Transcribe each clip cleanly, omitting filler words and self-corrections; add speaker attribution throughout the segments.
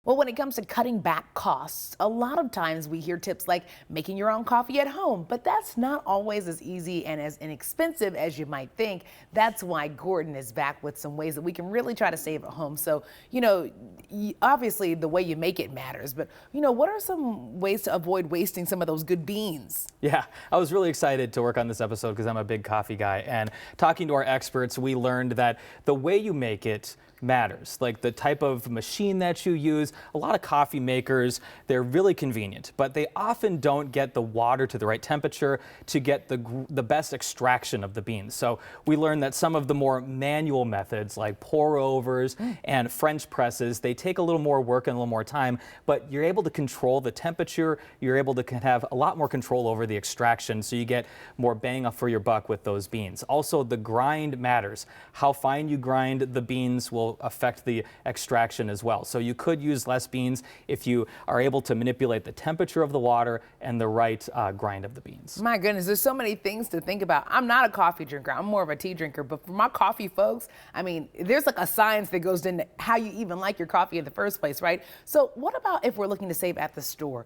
Speaker 1: Well, when it comes to cutting back costs, a lot of times we hear tips like making your own coffee at home, but that's not always as easy and as inexpensive as you might think. That's why Gordon is back with some ways that we can really try to save at home. So, obviously the way you make it matters, but what are some ways to avoid wasting some of those good beans?
Speaker 2: Yeah, I was really excited to work on this episode because I'm a big coffee guy. And talking to our experts, we learned that the way you make it matters, like the type of machine that you use. A lot of coffee makers, they're really convenient, but they often don't get the water to the right temperature to get the best extraction of the beans. So we learned that some of the more manual methods like pour overs and French presses, they take a little more work and a little more time, but you're able to control the temperature. You're able to have a lot more control over the extraction, so you get more bang for your buck with those beans. Also, the grind matters. How fine you grind the beans will affect the extraction as well. So you could use less beans if you are able to manipulate the temperature of the water and the right grind of the beans.
Speaker 1: My goodness, there's so many things to think about. I'm not a coffee drinker. I'm more of a tea drinker. But for my coffee folks, I mean, there's like a science that goes into how you even like your coffee in the first place, right? So what about if we're looking to save at the store?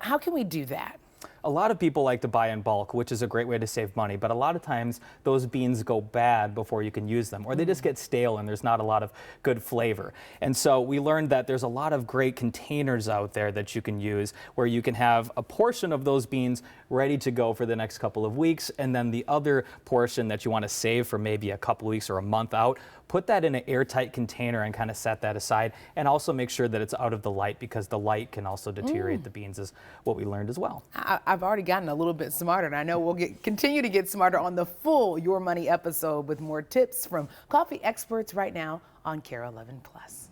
Speaker 1: How can we do that?
Speaker 2: A lot of people like to buy in bulk, which is a great way to save money, but a lot of times those beans go bad before you can use them, or they just get stale and there's not a lot of good flavor. And so we learned that there's a lot of great containers out there that you can use where you can have a portion of those beans ready to go for the next couple of weeks, and then the other portion that you want to save for maybe a couple of weeks or a month out, put that in an airtight container and kind of set that aside, and also make sure that it's out of the light because the light can also deteriorate the beans, is what we learned as well.
Speaker 1: I've already gotten a little bit smarter, and I know we'll continue to get smarter on the full Your Money episode with more tips from coffee experts right now on KARE 11 Plus.